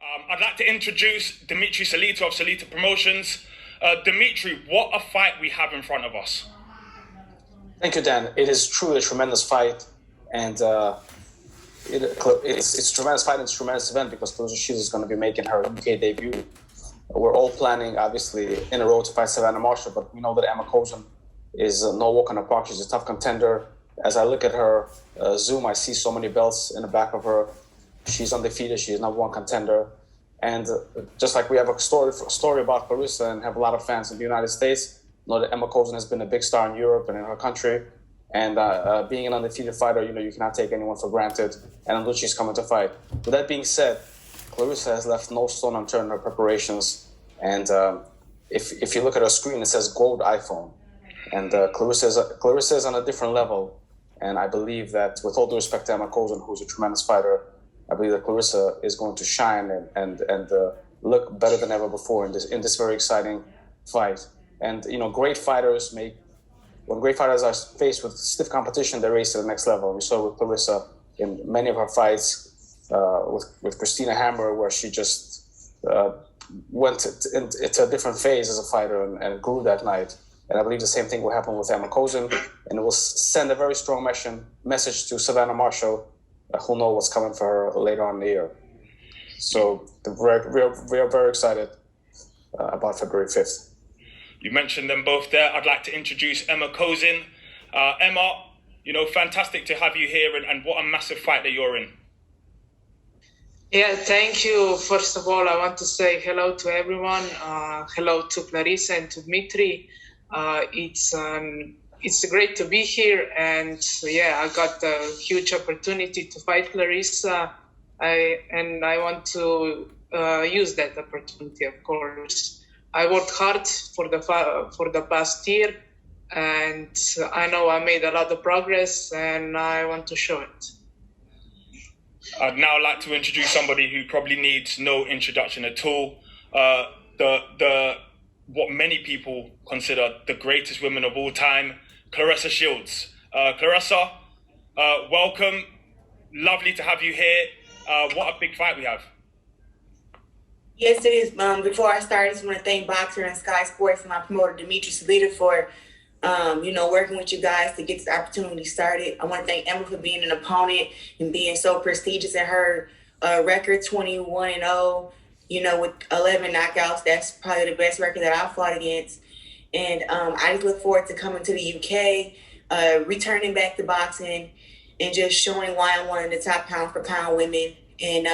I'd like to introduce Dimitri Salita of Salita Promotions. Dimitri, what a fight we have in front of us. Thank you, Dan. It is truly a tremendous fight, and it's a tremendous fight and it's a tremendous event because Clarissa Shields is going to be making her UK debut. We're all planning, obviously, in a row to fight Savannah Marshall, but we know that Emma Kozin is no walk in the park. She's a tough contender. As I look at her Zoom, I see so many belts in the back of her. She's undefeated. She's #1 contender. And just like we have a story about Clarissa and have a lot of fans in the United States, know that Emma Kozin has been a big star in Europe and in her country. And being an undefeated fighter, you cannot take anyone for granted. And I know she's coming to fight. With that being said, Clarissa has left no stone unturned in her preparations. And if you look at her screen, it says gold iPhone. And Clarissa is on a different level. And I believe that, with all due respect to Emma Kozin, who's a tremendous fighter, I believe that Clarissa is going to shine and look better than ever before in this very exciting fight. And great fighters when great fighters are faced with stiff competition, they race to the next level. We saw with Clarissa in many of her fights with Christina Hammer, where she just went into a different phase as a fighter and grew that night. And I believe the same thing will happen with Emma Kozin, and it will send a very strong message to Savannah Marshall, who know what's coming for her later on in the year. So we are very excited about February 5th. You mentioned them both there. I'd like to introduce Emma Kozin. Emma, fantastic to have you here, and what a massive fight that you're in. Yeah, thank you. First of all, I want to say hello to everyone. Hello to Clarissa and to Dmitry. It's great to be here, and I got a huge opportunity to fight Clarissa. I want to use that opportunity, of course. I worked hard for the past year, and I know I made a lot of progress, and I want to show it. I'd now like to introduce somebody who probably needs no introduction at all. What many people consider the greatest woman of all time, Clarissa Shields. Clarissa, welcome. Lovely to have you here. What a big fight we have. Yes, it is. Before I start, I just want to thank Boxer and Sky Sports and my promoter, Dimitri Salita, for, working with you guys to get this opportunity started. I want to thank Emma for being an opponent and being so prestigious in her record, 21-0, with 11 knockouts. That's probably the best record that I've fought against. And I just look forward to coming to the UK, returning back to boxing, and just showing why I'm one of the top pound-for-pound women. And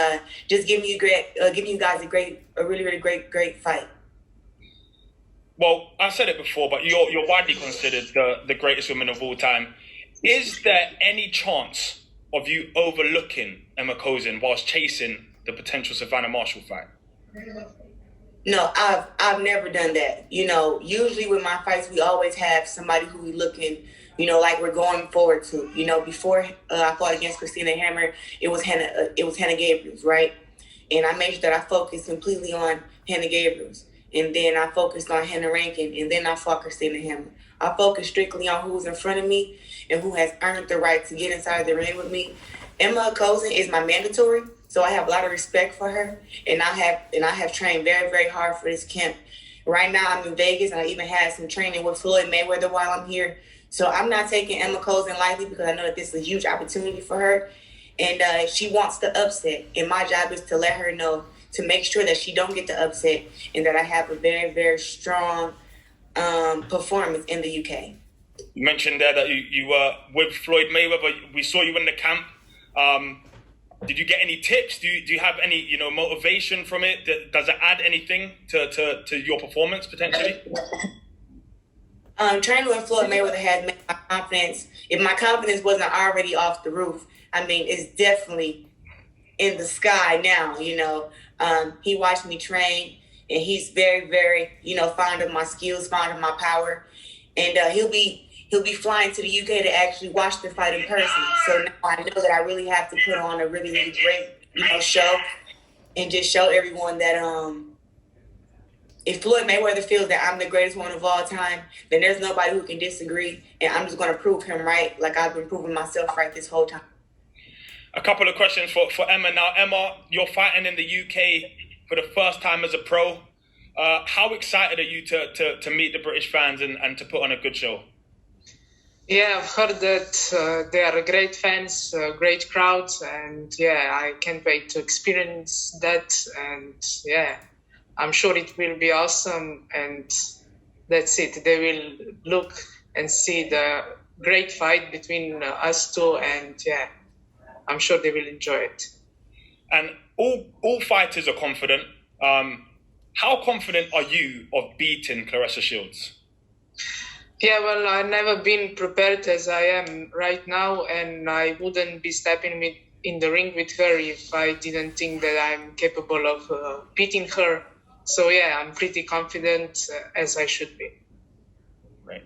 just giving you guys a really, really great fight. Well, I said it before, but you're widely considered the greatest woman of all time. Is there any chance of you overlooking Emma Kozin whilst chasing the potential Savannah Marshall fight? No, I've never done that. Usually with my fights, we always have somebody who we looking, like we're going forward to. Before I fought against Christina Hammer, it was Hannah Gabriels, right? And I made sure that I focused completely on Hannah Gabriels, and then I focused on Hannah Rankin, and then I fought Christina Hammer. I focused strictly on who's in front of me and who has earned the right to get inside the ring with me. Emma Kozin is my mandatory, so I have a lot of respect for her, and I have trained very, very hard for this camp. Right now, I'm in Vegas, and I even had some training with Floyd Mayweather while I'm here. So I'm not taking Emma Kozin lightly because I know that this is a huge opportunity for her, and she wants the upset. And my job is to let her know, to make sure that she don't get the upset, and that I have a very, very strong performance in the UK. You mentioned there that you were with Floyd Mayweather. We saw you in the camp. Did you get any tips? Do you have any motivation from it? Does it add anything to your performance potentially? Training with Floyd Mayweather has made my confidence. If my confidence wasn't already off the roof, it's definitely in the sky now. He watched me train, and he's very, very fond of my skills, fond of my power, and he'll be flying to the UK to actually watch the fight in person. So now I know that I really have to put on a really, really great, show, and just show everyone that if Floyd Mayweather feels that I'm the greatest one of all time, then there's nobody who can disagree, and I'm just going to prove him right, like I've been proving myself right this whole time. A couple of questions for Emma now. Emma, you're fighting in the UK for the first time as a pro. How excited are you to meet the British fans and to put on a good show? Yeah, I've heard that they are great fans, great crowds, and yeah, I can't wait to experience that. And yeah, I'm sure it will be awesome. And that's it. They will look and see the great fight between us two, and yeah, I'm sure they will enjoy it. And all fighters are confident. How confident are you of beating Clarissa Shields? Yeah, well, I've never been prepared as I am right now, and I wouldn't be stepping in the ring with her if I didn't think that I'm capable of beating her. So yeah, I'm pretty confident as I should be. Right.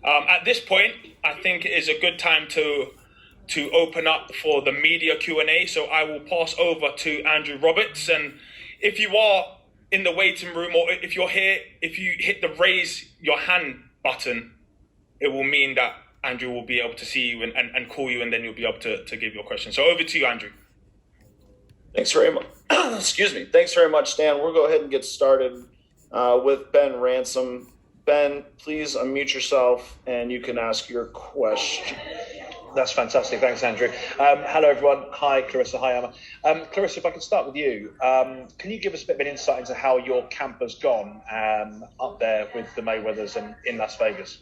At this point, I think it is a good time to open up for the media Q&A. So I will pass over to Andrew Roberts. And if you are in the waiting room, or if you're here, if you hit the raise your hand button, it will mean that Andrew will be able to see you and call you, and then you'll be able to give your question. So over to you, Andrew. Thanks very much. Excuse me. Thanks very much, Dan. We'll go ahead and get started with Ben Ransom. Ben, please unmute yourself and you can ask your question. That's fantastic. Thanks, Andrew. Hello, everyone. Hi, Clarissa. Hi, Emma. Clarissa, if I could start with you, can you give us a bit of an insight into how your camp has gone up there with the Mayweathers in Las Vegas?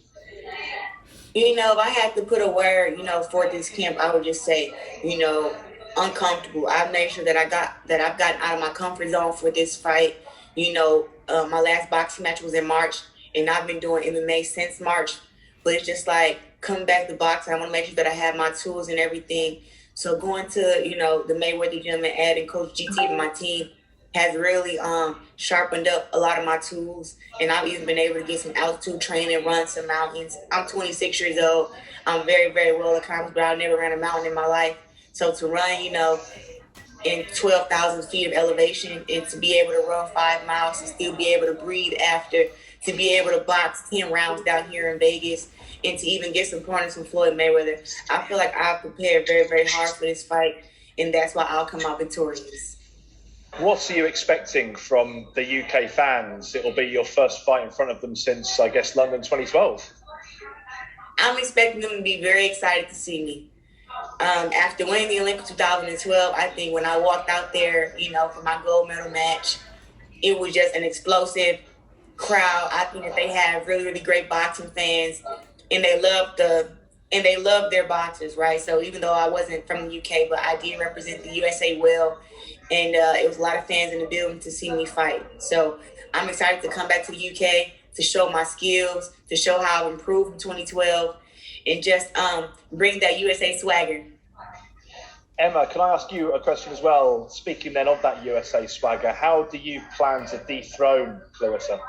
You know, if I had to put a word, for this camp, I would just say, uncomfortable. I've made sure that I've gotten out of my comfort zone for this fight. My last boxing match was in March, and I've been doing MMA since March. But it's just like coming back to boxing, I want to make sure that I have my tools and everything. So going to, the Mayweather gym and adding Coach GT to my team has really sharpened up a lot of my tools. And I've even been able to get some altitude training, run some mountains. I'm 26 years old. I'm very, very well accomplished, but I've never ran a mountain in my life. So to run, in 12,000 feet of elevation, and to be able to run 5 miles and still be able to breathe after, to be able to box 10 rounds down here in Vegas, and to even get some corners from Floyd Mayweather, I feel like I've prepared very, very hard for this fight, and that's why I'll come out victorious. What are you expecting from the UK fans? It'll be your first fight in front of them since, I guess, London 2012. I'm expecting them to be very excited to see me. After winning the Olympics 2012, I think when I walked out there, for my gold medal match, it was just an explosive crowd. I think that they have really, really great boxing fans, and they love their boxers, right? So even though I wasn't from the UK, but I did represent the USA well, and it was a lot of fans in the building to see me fight. So I'm excited to come back to the UK to show my skills, to show how I've improved from 2012, and just bring that USA swagger. Emma, can I ask you a question as well? Speaking then of that USA swagger, how do you plan to dethrone Clarissa?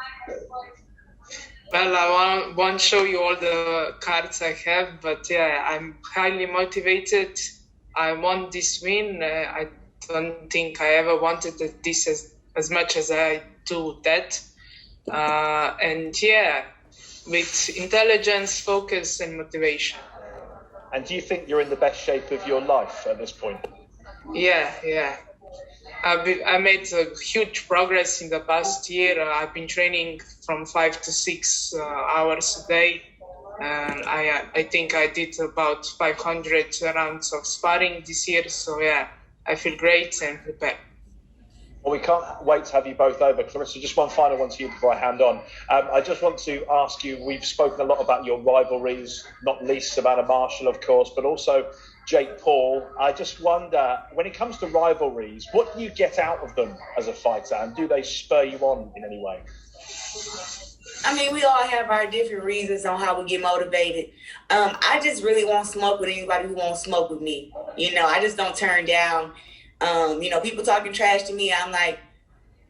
Well, I won't show you all the cards I have, but yeah, I'm highly motivated. I want this win. I don't think I ever wanted this as much as I do that. And yeah, with intelligence, focus, and motivation. And do you think you're in the best shape of your life at this point? Yeah. I made a huge progress in the past year. I've been training from 5 to 6 hours a day. And I think I did about 500 rounds of sparring this year. So yeah, I feel great and prepared. Well, we can't wait to have you both over. Clarissa, just one final one to you before I hand on. I just want to ask you, we've spoken a lot about your rivalries, not least Savannah Marshall, of course, but also Jake Paul. I just wonder, when it comes to rivalries, what do you get out of them as a fighter, and do they spur you on in any way? I mean, we all have our different reasons on how we get motivated. I just really won't smoke with anybody who won't smoke with me. I just don't turn down. People talking trash to me, I'm like,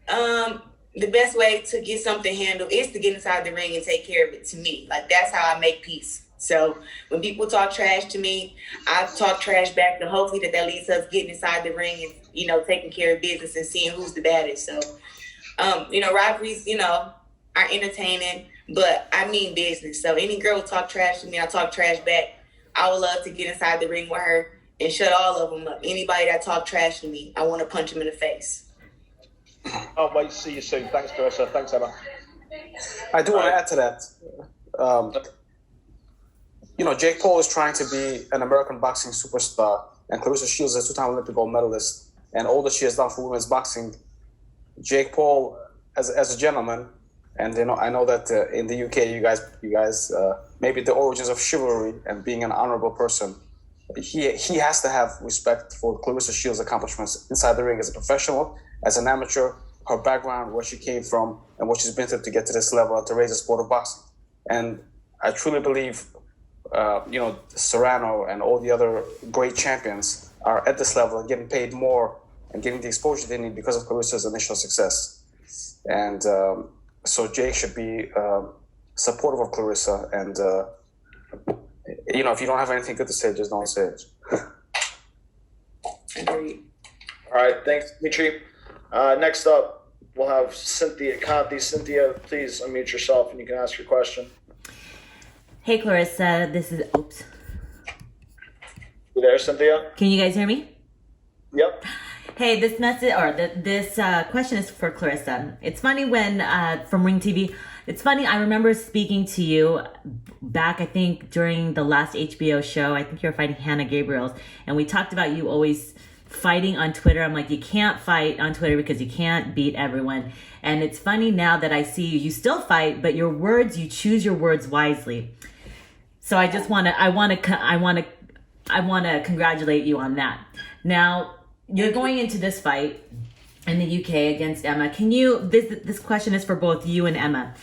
the best way to get something handled is to get inside the ring and take care of it to me. Like, that's how I make peace. So when people talk trash to me, I talk trash back, and hopefully that leads to us getting inside the ring and, taking care of business and seeing who's the baddest. So, rivalries, are entertaining, but I mean business. So any girl talk trash to me, I talk trash back. I would love to get inside the ring with her and shut all of them up. Anybody that talk trash to me, I want to punch them in the face. I'll wait to see you soon. Thanks, Clarissa. Thanks, Emma. I do want to add to that. Jake Paul is trying to be an American boxing superstar, and Clarissa Shields is a two-time Olympic gold medalist. And all that she has done for women's boxing, Jake Paul, as a gentleman, and I know that in the UK, you guys, maybe the origins of chivalry and being an honorable person, he has to have respect for Clarissa Shields' accomplishments inside the ring as a professional, as an amateur, her background, where she came from, and what she's been through to get to this level and to raise the sport of boxing. And I truly believe, Serrano and all the other great champions are at this level and getting paid more and getting the exposure they need because of Clarissa's initial success. And so Jake should be supportive of Clarissa. And, if you don't have anything good to say, just don't say it. Agreed. All right, thanks, Dimitri. Next up, we'll have Cynthia Conte. Cynthia, please unmute yourself and you can ask your question. Hey, Clarissa, this is... Oops. You there, Cynthia? Can you guys hear me? Yep. Hey, this message or this question is for Clarissa. It's funny when from Ring TV. It's funny. I remember speaking to you back, I think, during the last HBO show. I think you were fighting Hannah Gabriels, and we talked about you always fighting on Twitter. I'm like, you can't fight on Twitter because you can't beat everyone. And it's funny now that I see you. You still fight, but your words, you choose your words wisely. So I just want to congratulate you on that. Now, you're going into this fight in the UK against Emma. This question is for both you and Emma.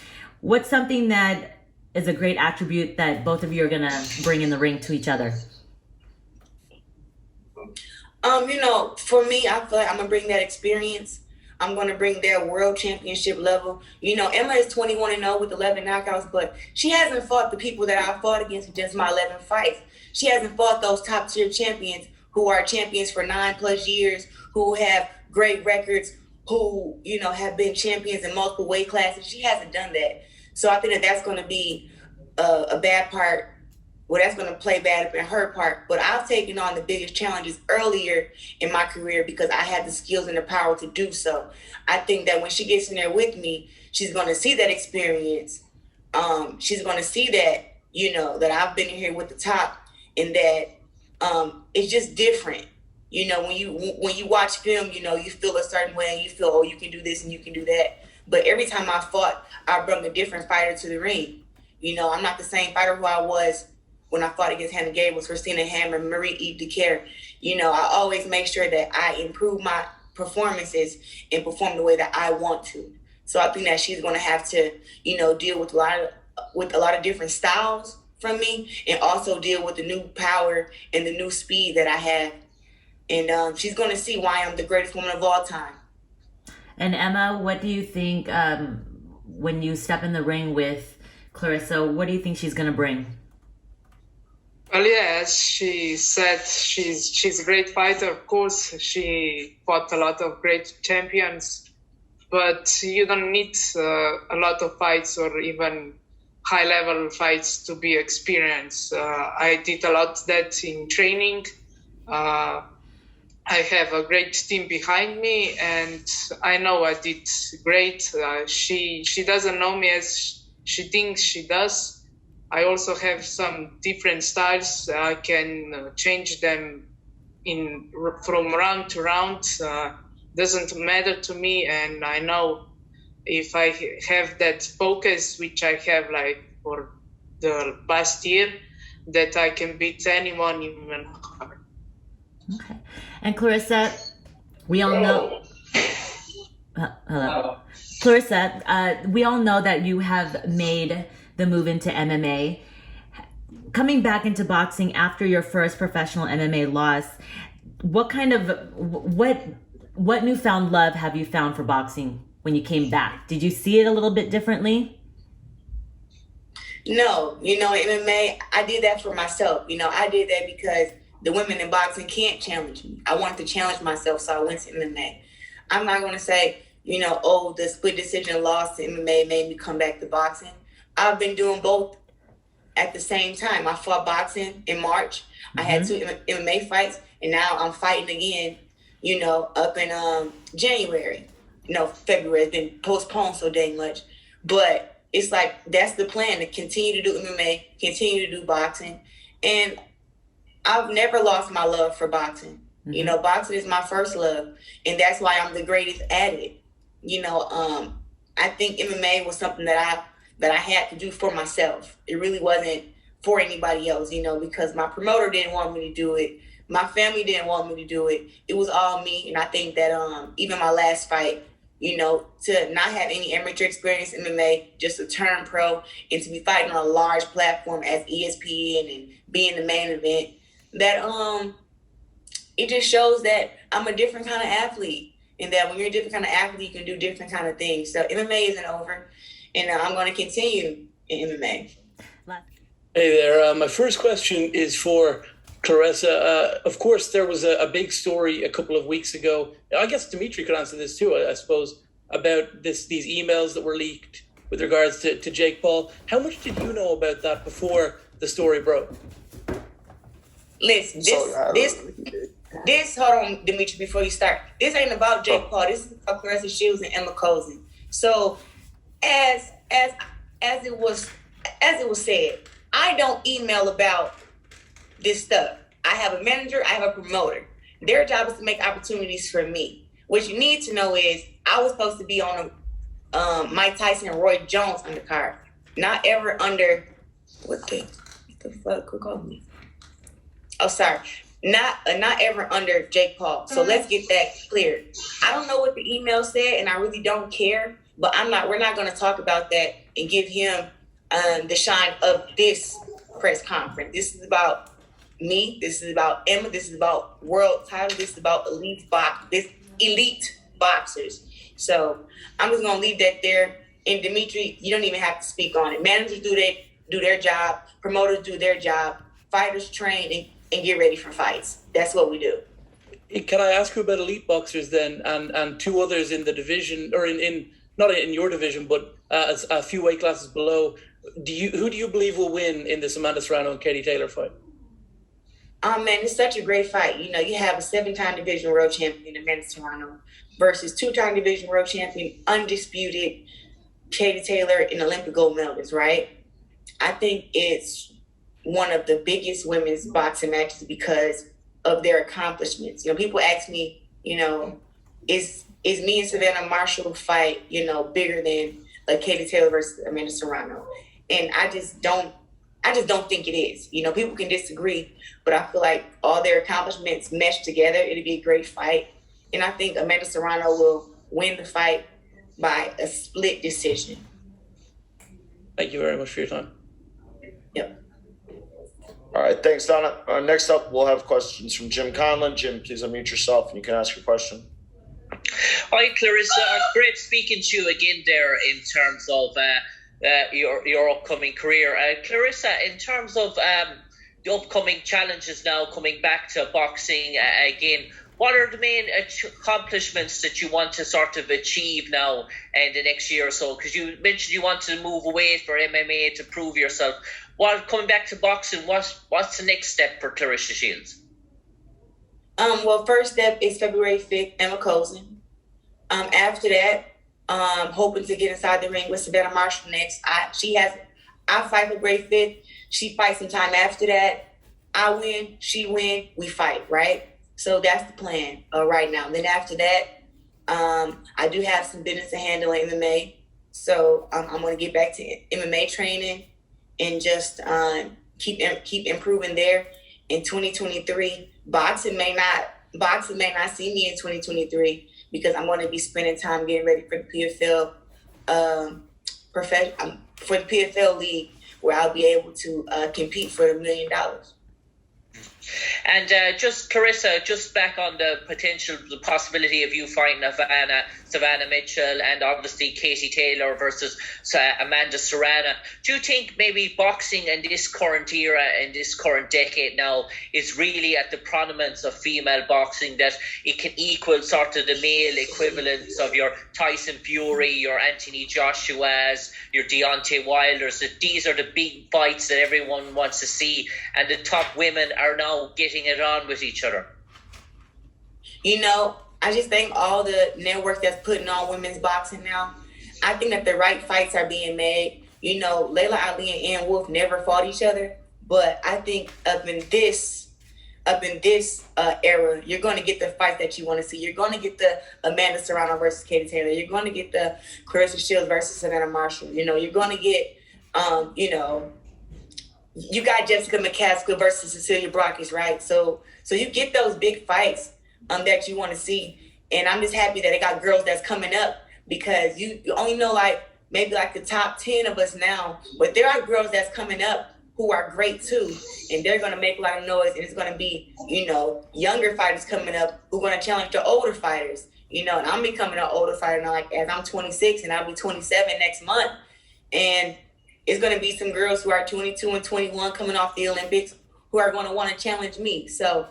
What's something that is a great attribute that both of you are going to bring in the ring to each other? For me, I feel like I'm going to bring that experience. I'm going to bring their world championship level. Emma is 21-0 with 11 knockouts, but she hasn't fought the people that I fought against in just my 11 fights. She hasn't fought those top tier champions who are champions for 9+ years, who have great records, who, have been champions in multiple weight classes. She hasn't done that. So I think that that's going to be a bad part. Well, that's going to play bad up in her part. But I've taken on the biggest challenges earlier in my career because I had the skills and the power to do so. I think that when she gets in there with me, she's going to see that experience. She's going to see that, that I've been in here with the top, and that it's just different. When you watch film, you feel a certain way and you feel, oh, you can do this and you can do that. But every time I fought, I brought a different fighter to the ring. I'm not the same fighter who I was when I fought against Hannah Gabriels, Christina Hammer, Marie-Eve Decaire. I always make sure that I improve my performances and perform the way that I want to. So I think that she's going to have to, deal with a lot of different styles from me, and also deal with the new power and the new speed that I have. And she's going to see why I'm the greatest woman of all time. And Emma, what do you think when you step in the ring with Clarissa? What do you think she's going to bring? Well, yeah, as she said, she's a great fighter. Of course, she fought a lot of great champions, but you don't need a lot of fights or even high-level fights to be experienced. I did a lot of that in training. I have a great team behind me, and I know I did great. She doesn't know me as she thinks she does. I also have some different styles. I can change them from round to round. Doesn't matter to me, and I know if I have that focus, which I have like for the past year, that I can beat anyone even harder. Okay. And Clarissa, we all know... hello. Clarissa, we all know that you have made the move into MMA. Coming back into boxing after your first professional MMA loss, what newfound love have you found for boxing when you came back? Did you see it a little bit differently? No, MMA, I did that for myself. I did that because the women in boxing can't challenge me. I wanted to challenge myself, so I went to MMA. I'm not going to say, the split decision loss to MMA made me come back to boxing. I've been doing both at the same time. I fought boxing in March. I had 2 MMA fights, and now I'm fighting again, up in January. February. It's been postponed so dang much. But it's like, that's the plan, to continue to do MMA, continue to do boxing. And I've never lost my love for boxing. Boxing is my first love, and that's why I'm the greatest at it. I think MMA was something that I had to do for myself. It really wasn't for anybody else, because my promoter didn't want me to do it. My family didn't want me to do it. It was all me. And I think that even my last fight, to not have any amateur experience in MMA, just to turn pro and to be fighting on a large platform as ESPN and being the main event, that it just shows that I'm a different kind of athlete, and that when you're a different kind of athlete, you can do different kind of things. So MMA isn't over, and I'm going to continue in MMA. Hey there. My first question is for Claressa. Of course, there was a big story a couple of weeks ago. I guess Dimitri could answer this too, I suppose, about these emails that were leaked with regards to Jake Paul. How much did you know about that before the story broke? Listen, this, hold on, Dimitri, before you start. This ain't about Jake Paul. This is about Clarissa Shields and Emma Kozin. So, as it was said, I don't email about this stuff. I have a manager, I have a promoter. Their job is to make opportunities for me. What you need to know is, I was supposed to be on a Mike Tyson and Roy Jones undercard, not ever under what the fuck? Who called me? Oh, sorry. Not ever under Jake Paul. So let's get that cleared. I don't know what the email said, and I really don't care. But we're not going to talk about that and give him the shine of this press conference. This is about me. This is about Emma. This is about world title. This is about elite boxers. So I'm just going to leave that there. And Dimitri, you don't even have to speak on it. Managers do their job. Promoters do their job. Fighters train and get ready for fights. That's what we do. Can I ask you about elite boxers then, and 2 others in the division, or in not in your division, but a few weight classes below? Who do you believe will win in this Amanda Serrano and Katie Taylor fight? Oh man, it's such a great fight. You have a 7-time division world champion, Amanda Serrano, versus 2-time division world champion, undisputed Katie Taylor, and Olympic gold medalist, right? I think it's one of the biggest women's boxing matches because of their accomplishments. People ask me, is me and Savannah Marshall fight, bigger than Katie Taylor versus Amanda Serrano? And I just don't think it is. People can disagree, but I feel like all their accomplishments meshed together. It'd be a great fight. And I think Amanda Serrano will win the fight by a split decision. Thank you very much for your time. Yep. All right, thanks, Donna. Next up, we'll have questions from Jim Conlon. Jim, please unmute yourself and you can ask your question. Hi, Clarissa. Great speaking to you again there in terms of your upcoming career. Clarissa, in terms of the upcoming challenges now, coming back to boxing again, what are the main accomplishments that you want to sort of achieve now in the next year or so? Because you mentioned you want to move away for MMA to prove yourself. Coming back to boxing, what's the next step for Clarissa Shields? Well, first step is February 5th, Emma Kozin. After that, hoping to get inside the ring with Savannah Marshall next. I fight February 5th. She fights sometime after that. I win, she win, we fight, right? So that's the plan right now. And then after that, I do have some business to handle in MMA. So I'm going to get back to MMA training and just keep improving there. In 2023, boxing may not see me in 2023 because I'm going to be spending time getting ready for the PFL league, where I'll be able to compete for $1 million. And just Clarissa, just back on the possibility of you fighting Savannah Mitchell, and obviously Katie Taylor versus Amanda Serrano. Do you think maybe boxing in this current era, in this current decade now, is really at the prominence of female boxing, that it can equal sort of the male equivalents of your Tyson Fury, your Anthony Joshua's, your Deontay Wilders, that these are the big fights that everyone wants to see, and the top women are now getting it on with each other? You know, I just think all the networks that's putting on women's boxing now, I think that the right fights are being made. You know, Layla Ali and Ann Wolf never fought each other, but I think up in this era, you're going to get the fight that you want to see. You're going to get the Amanda Serrano versus Katie Taylor. You're going to get the Clarissa Shields versus Savannah Marshall. You know, you're going to get, you got Jessica McCaskill versus Cecilia Bráchez, right? So you get those big fights that you want to see. And I'm just happy that they got girls that's coming up, because you only know maybe the top 10 of us now, but there are girls that's coming up who are great too. And they're going to make a lot of noise, and it's going to be, younger fighters coming up who are going to challenge the older fighters, and I'm becoming an older fighter now, as I'm 26 and I'll be 27 next month. And it's going to be some girls who are 22 and 21 coming off the Olympics who are going to want to challenge me. So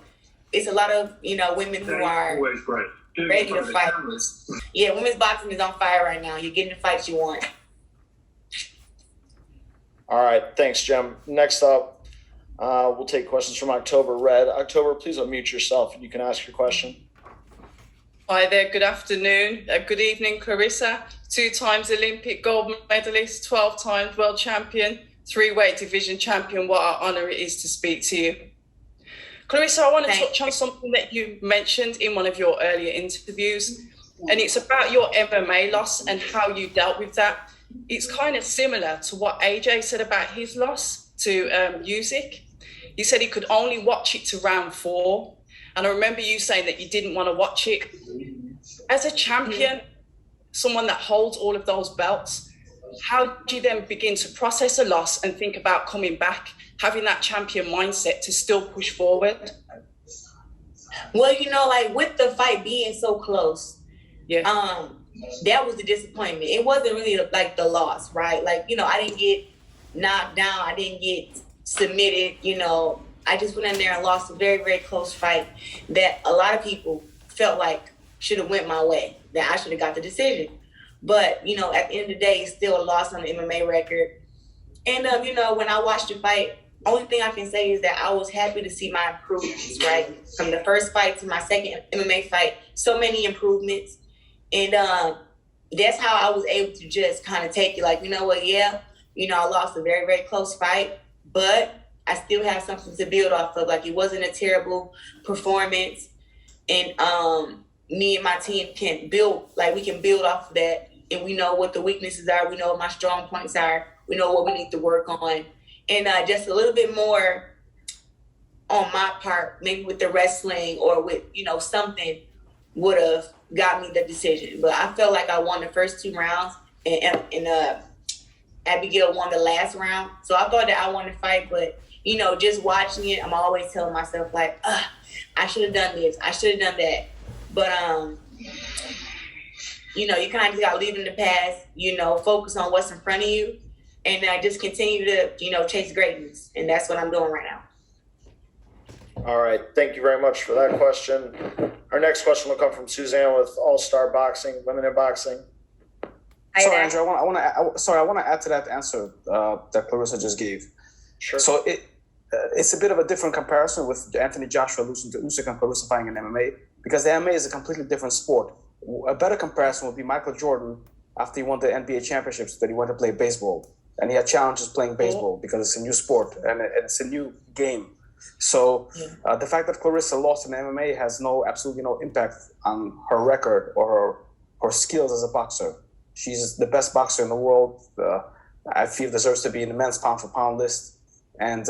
it's a lot of, women who are ready to fight. Yeah, women's boxing is on fire right now. You're getting the fights you want. All right. Thanks, Jim. Next up, we'll take questions from October Red. October, please unmute yourself and you can ask your question. Hi there, good afternoon. Good evening, Clarissa. 2 times Olympic gold medalist, 12 times world champion, 3-weight division champion. What an honor it is to speak to you. Clarissa, I want to touch on something that you mentioned in one of your earlier interviews, and it's about your MMA loss and how you dealt with that. It's kind of similar to what AJ said about his loss to Usyk. He said he could only watch it to round 4. And I remember you saying that you didn't want to watch it. As a champion, someone that holds all of those belts, how do you then begin to process a loss and think about coming back, having that champion mindset to still push forward? Well, with the fight being so close, that was the disappointment. It wasn't really the loss, right? I didn't get knocked down. I didn't get submitted, I just went in there and lost a very, very close fight that a lot of people felt like should have went my way, that I should have got the decision. But, at the end of the day, it's still a loss on the MMA record. And, when I watched the fight, only thing I can say is that I was happy to see my improvements, right? From the first fight to my second MMA fight, so many improvements. And that's how I was able to just kind of take it I lost a very, very close fight, but I still have something to build off of. It wasn't a terrible performance. And me and my team can build, we can build off of that. And we know what the weaknesses are. We know what my strong points are. We know what we need to work on. And just a little bit more on my part, maybe with the wrestling or with, something would have got me the decision. But I felt like I won the first 2 rounds and Abigail won the last round. So I thought that I won the fight, but just watching it, I'm always telling myself I should have done this. I should have done that. But, you kind of just got to leave in the past, focus on what's in front of you and just continue to, chase greatness. And that's what I'm doing right now. All right. Thank you very much for that question. Our next question will come from Suzanne with All-Star Boxing, Women in Boxing. Sorry, Andrew, I want to add to that answer that Clarissa just gave. Sure. So it's a bit of a different comparison with Anthony Joshua losing to Usyk and Clarissa fighting in MMA, because the MMA is a completely different sport. A better comparison would be Michael Jordan after he won the NBA championships, that he went to play baseball. And he had challenges playing baseball because it's a new sport and it's a new game. So the fact that Clarissa lost in MMA has absolutely no impact on her record or her skills as a boxer. She's the best boxer in the world. I feel deserves to be in the men's pound-for-pound list. And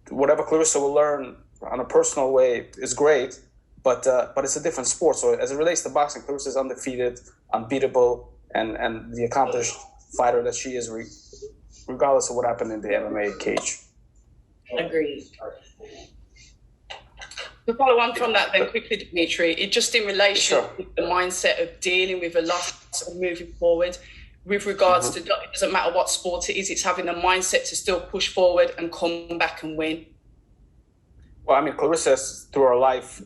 whatever Clarissa will learn on a personal way is great, but it's a different sport. So as it relates to boxing, Clarissa is undefeated, unbeatable, and the accomplished fighter that she is, regardless of what happened in the MMA cage. Agreed. To follow on from that then quickly, Dimitri, it just in relation to the mindset of dealing with a loss and moving forward with regards to, it doesn't matter what sport it is, it's having the mindset to still push forward and come back and win. Well, I mean, Clarissa, through her life,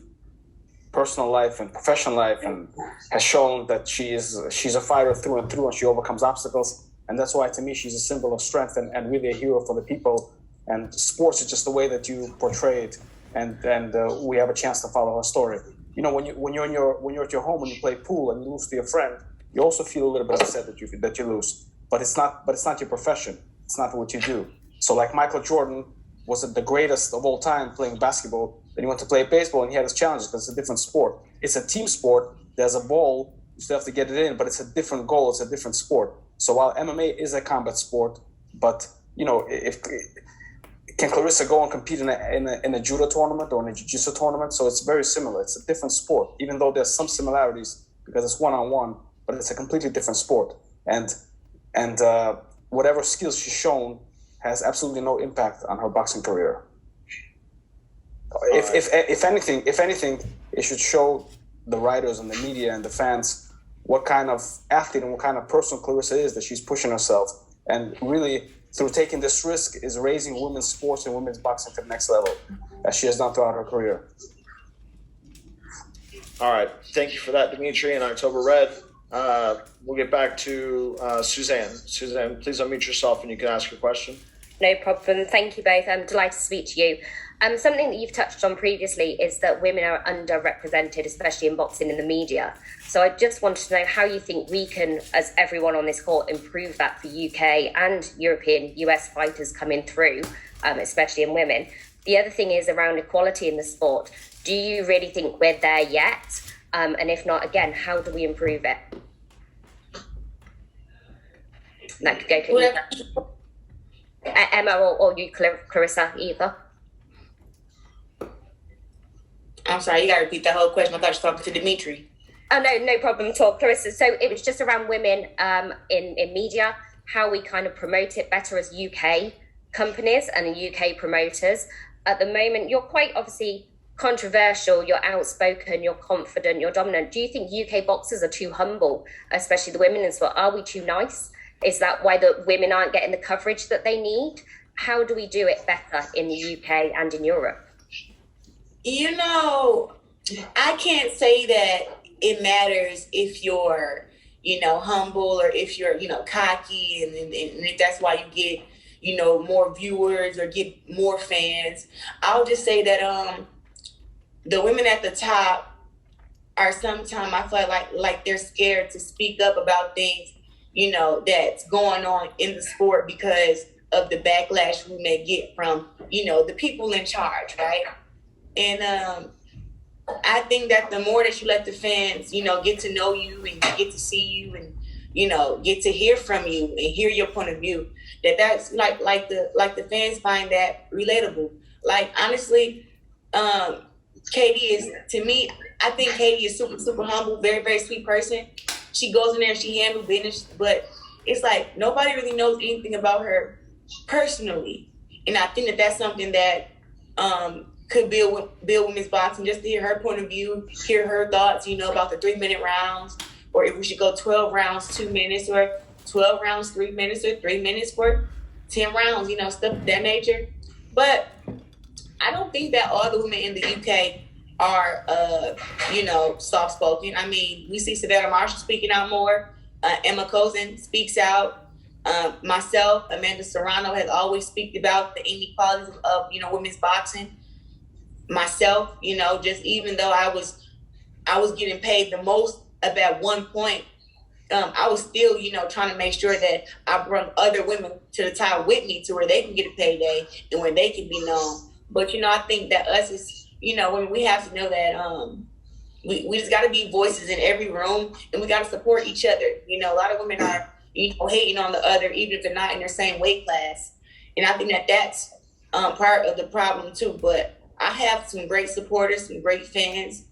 personal life and professional life, and has shown that she's a fighter through and through, and she overcomes obstacles. And that's why, to me, she's a symbol of strength and really a hero for the people. And sports is just the way that you portray it. And we have a chance to follow her story. You know, when you're at your home, when you play pool and you lose to your friend, you also feel a little bit upset that you lose. But it's not your profession. It's not what you do. So like Michael Jordan was the greatest of all time playing basketball. Then he went to play baseball and he had his challenges because it's a different sport. It's a team sport. There's a ball. You still have to get it in, but it's a different goal. It's a different sport. So while MMA is a combat sport, but you know, can Clarissa go and compete in a judo tournament or in a jiu-jitsu tournament? So it's very similar. It's a different sport, even though there's some similarities because it's one-on-one, but it's a completely different sport. And whatever skills she's shown has absolutely no impact on her boxing career. If anything, it should show the writers and the media and the fans what kind of athlete and what kind of person Clarissa is, that she's pushing herself. And really, through taking this risk, is raising women's sports and women's boxing to the next level, as she has done throughout her career. All right. Thank you for that, Dimitri and October Red. We'll get back to Suzanne. Suzanne, please unmute yourself and you can ask your question. No problem. Thank you both. I'm delighted to speak to you. Something that you've touched on previously is that women are underrepresented, especially in boxing in the media. So I just wanted to know how you think we can, as everyone on this court, improve that for UK and European, US fighters coming through, especially in women. The other thing is around equality in the sport. Do you really think we're there yet? And if not, again, how do we improve it? That could go to Emma or you, Clarissa, either. I'm sorry, you got to repeat that whole question. I thought you were talking to Dimitri. Oh, no problem at all, Clarissa. So it was just around women in media, how we kind of promote it better as UK companies and UK promoters. At the moment, you're quite obviously controversial, you're outspoken, you're confident, you're dominant. Do you think UK boxers are too humble, especially the women in sport? Are we too nice? Is that why the women aren't getting the coverage that they need? How do we do it better in the UK and in Europe? You know, I can't say that it matters if you're, humble or if you're, cocky and if that's why you get, more viewers or get more fans. I'll just say that the women at the top are sometimes, I feel like they're scared to speak up about things, that's going on in the sport because of the backlash we may get from, the people in charge, right? And I think that the more that you let the fans, get to know you and get to see you and, get to hear from you and hear your point of view, that's like the fans find that relatable. Like, honestly, Katie is, to me, I think Katie is super, super humble, very, very sweet person. She goes in there and she handles business, but it's like nobody really knows anything about her personally. And I think that that's something that could build women's boxing, just to hear her point of view, hear her thoughts, about the 3-minute rounds, or if we should go 12 rounds, 2 minutes, or 12 rounds, 3 minutes, or 3 minutes for 10 rounds, stuff of that nature. But I don't think that all the women in the UK are, soft-spoken. I mean, we see Savannah Marshall speaking out more. Emma Kozin speaks out. Myself, Amanda Serrano has always speak about the inequalities of, women's boxing. Myself, just even though I was getting paid the most at one point, I was still, trying to make sure that I brought other women to the top with me to where they can get a payday and where they can be known. But, I think that us is, when we have to know that we just got to be voices in every room and we got to support each other. A lot of women are, hating on the other, even if they're not in their same weight class. And I think that that's part of the problem too. But I have some great supporters, some great fans,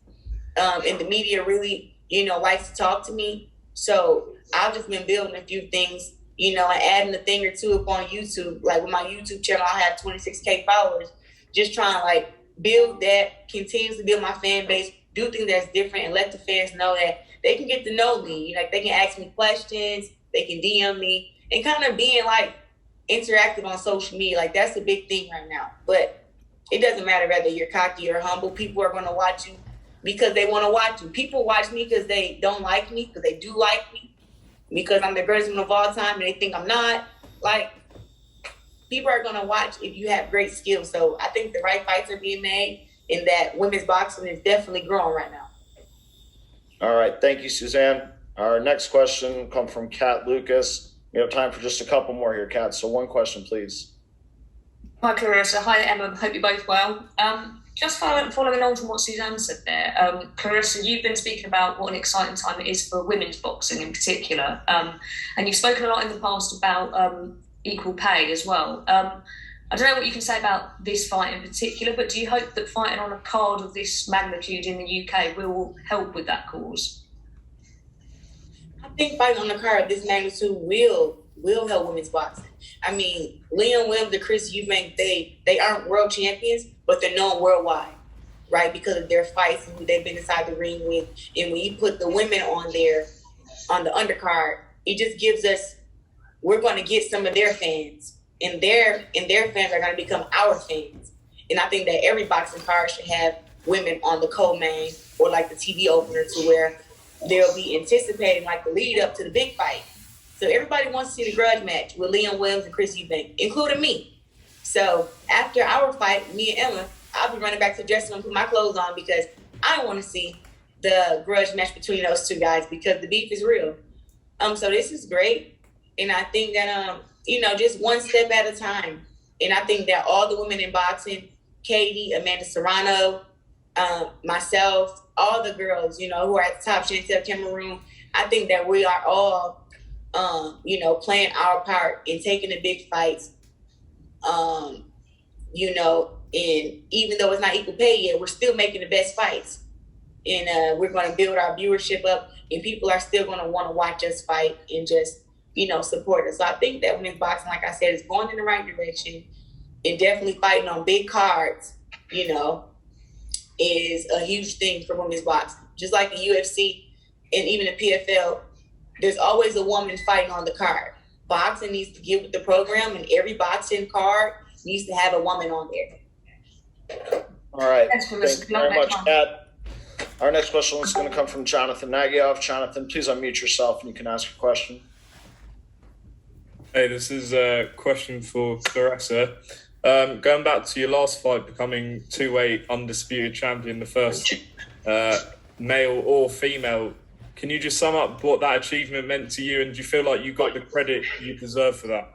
and the media really, likes to talk to me. So I've just been building a few things, and adding a thing or two up on YouTube. Like with my YouTube channel, I have 26K followers, just trying to build that, continues to build my fan base, do things that's different, and let the fans know that they can get to know me. Like, they can ask me questions, they can DM me, and kind of being like interactive on social media. Like, that's a big thing right now. But it doesn't matter whether you're cocky or humble. People are going to watch you because they want to watch you. People watch me because they don't like me, because they do like me, because I'm the greatest woman of all time, and they think I'm not. Like, people are going to watch if you have great skills. So I think the right fights are being made, and that women's boxing is definitely growing right now. All right. Thank you, Suzanne. Our next question comes from Kat Lucas. We have time for just a couple more here, Kat. So one question, please. Hi, Clarissa. Hi, Emma. Hope you're both well. Just following on from what Suzanne said there, Clarissa, you've been speaking about what an exciting time it is for women's boxing in particular. And you've spoken a lot in the past about equal pay as well. I don't know what you can say about this fight in particular, but do you hope that fighting on a card of this magnitude in the UK will help with that cause? I think fighting on the card of this magnitude will help women's boxing. I mean, Leon Williams and Chris Eubank, they aren't world champions, but they're known worldwide, right? Because of their fights and who they've been inside the ring with. And when you put the women on there, on the undercard, it just gives us, we're going to get some of their fans. And their fans are going to become our fans. And I think that every boxing card should have women on the co-main or like the TV opener, to where they'll be anticipating like the lead up to the big fight. So everybody wants to see the grudge match with Leon Williams and Chris Eubank, including me. So after our fight, me and Emma, I'll be running back to the dressing room, put my clothes on, because I want to see the grudge match between those two guys, because the beef is real. So this is great. And I think that, just one step at a time. And I think that all the women in boxing, Katie, Amanda Serrano, myself, all the girls, who are at the top, Chantel Cameroon, I think that we are all, playing our part in taking the big fights, and even though it's not equal pay yet, we're still making the best fights. And we're going to build our viewership up, and people are still going to want to watch us fight and just, support us. So I think that women's boxing, like I said, is going in the right direction, and definitely fighting on big cards, is a huge thing for women's boxing. Just like the UFC and even the PFL, there's always a woman fighting on the card. Boxing needs to get with the program, and every boxing card needs to have a woman on there. All right. Thank you very much, Kat. Our next question is going to come from Jonathan Nagyov. Jonathan, please unmute yourself and you can ask your question. Hey, this is a question for Claressa. Going back to your last fight, becoming two-weight undisputed champion, the first male or female, can you just sum up what that achievement meant to you, and do you feel like you got the credit you deserve for that?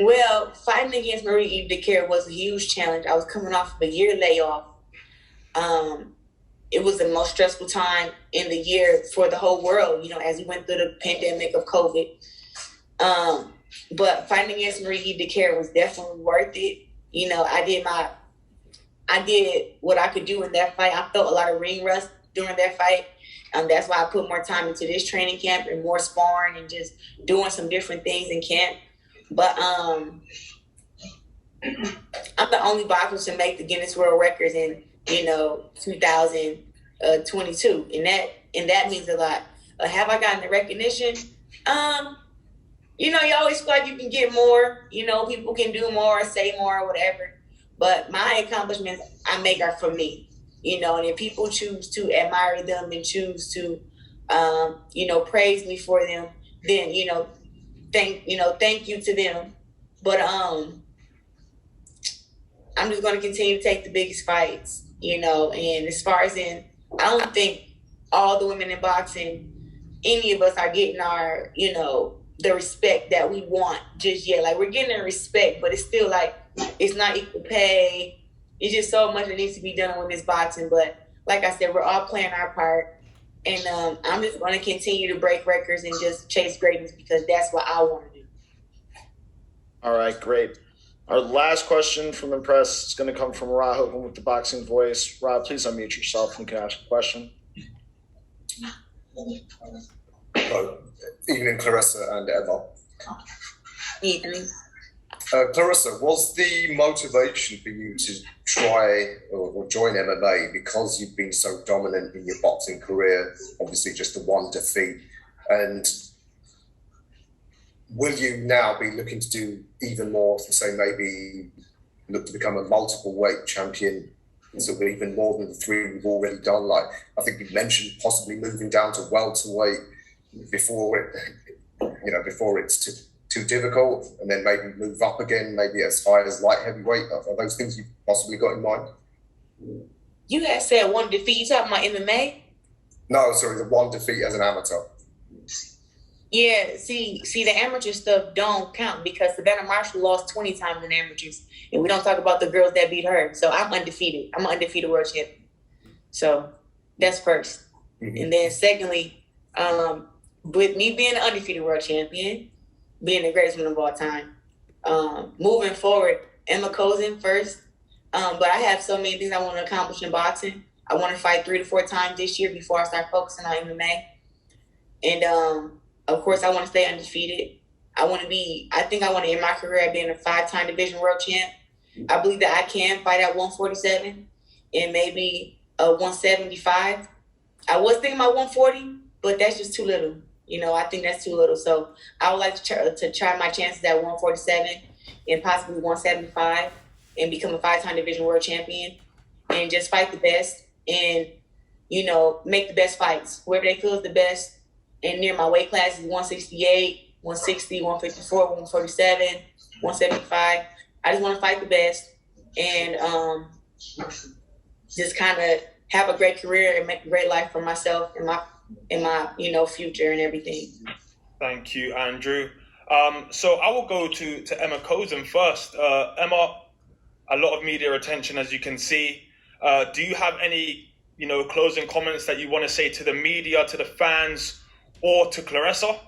Well, fighting against Marie-Eve Dicaire was a huge challenge. I was coming off of a year layoff. It was the most stressful time in the year for the whole world, as we went through the pandemic of COVID. But fighting against Marie-Eve Dicaire was definitely worth it. I did what I could do in that fight. I felt a lot of ring rust during that fight. That's why I put more time into this training camp and more sparring and just doing some different things in camp. But I'm the only boxer to make the Guinness World Records in 2022, and that means a lot. Have I gotten the recognition? You always feel like you can get more. People can do more, say more, or whatever. But my accomplishments I make are for me. And if people choose to admire them and choose to, praise me for them, then thank you to them. But I'm just going to continue to take the biggest fights. And as far as I don't think all the women in boxing, any of us are getting our, the respect that we want just yet. Like, we're getting the respect, but it's still like, it's not equal pay. It's just so much that needs to be done in women's boxing. But like I said, we're all playing our part. And I'm just going to continue to break records and just chase greatness, because that's what I want to do. All right, great. Our last question from the press is going to come from Ra Hogan with the Boxing Voice. Ra, please unmute yourself and you can ask a question. Hello. Evening, Clarissa and Emma. Evening. Clarissa, was the motivation for you to try or join MMA because you've been so dominant in your boxing career? Obviously, just the one defeat. And will you now be looking to do even more, to say maybe look to become a multiple weight champion, sort of even more than the 3 we've already done? Like, I think you mentioned possibly moving down to welterweight before it's too difficult, and then maybe move up again, maybe as high as light heavyweight. Are those things you've possibly got in mind? You had said 1 defeat. You talking about MMA? No, sorry, the 1 defeat as an amateur. Yeah, see, the amateur stuff don't count because Savannah Marshall lost 20 times in amateurs, and we don't talk about the girls that beat her. So I'm undefeated. I'm an undefeated world champion. So that's first. Mm-hmm. And then secondly, with me being an undefeated world champion, being the greatest one of all time, moving forward, Emma Kozin first. But I have so many things I want to accomplish in boxing. I want to fight 3 to 4 times this year before I start focusing on MMA. And of course, I want to stay undefeated. I think I want to end my career at being a 5-time division world champ. I believe that I can fight at 147 and maybe 175. I was thinking about 140, but that's just too little. I think that's too little. So I would like to try my chances at 147 and possibly 175 and become a 5-time division world champion and just fight the best and, make the best fights. Whoever they feel is the best. And near my weight class is 168, 160, 154, 147, 175. I just want to fight the best and just kind of have a great career and make a great life for myself and my future and everything. Thank you, Andrew. So I will go to Emma Kozin first. Emma, a lot of media attention, as you can see. Do you have any, closing comments that you want to say to the media, to the fans, or to Claressa?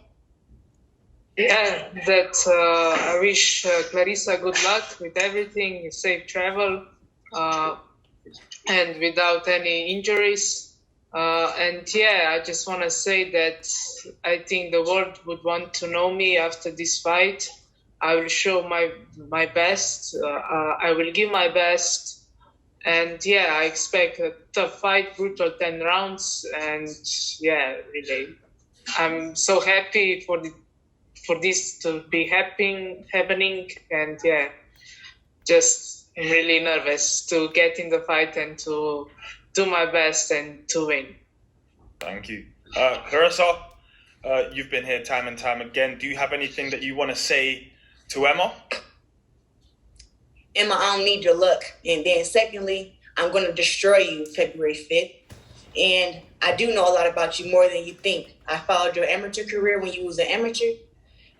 Yeah, I wish Clarissa good luck with everything, safe travel, and without any injuries. I just want to say that I think the world would want to know me after this fight. I will show my best. I will give my best. And I expect a tough fight, brutal 10 rounds. And really, I'm so happy for this to be happening. And just I'm really nervous to get in the fight and to do my best and to win. Thank you. Clarissa, you've been here time and time again. Do you have anything that you want to say to Emma? Emma, I don't need your luck. And then secondly, I'm going to destroy you February 5th. And I do know a lot about you, more than you think. I followed your amateur career when you was an amateur,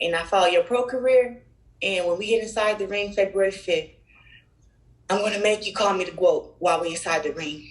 and I followed your pro career. And when we get inside the ring February 5th, I'm going to make you call me the GOAT while we inside the ring.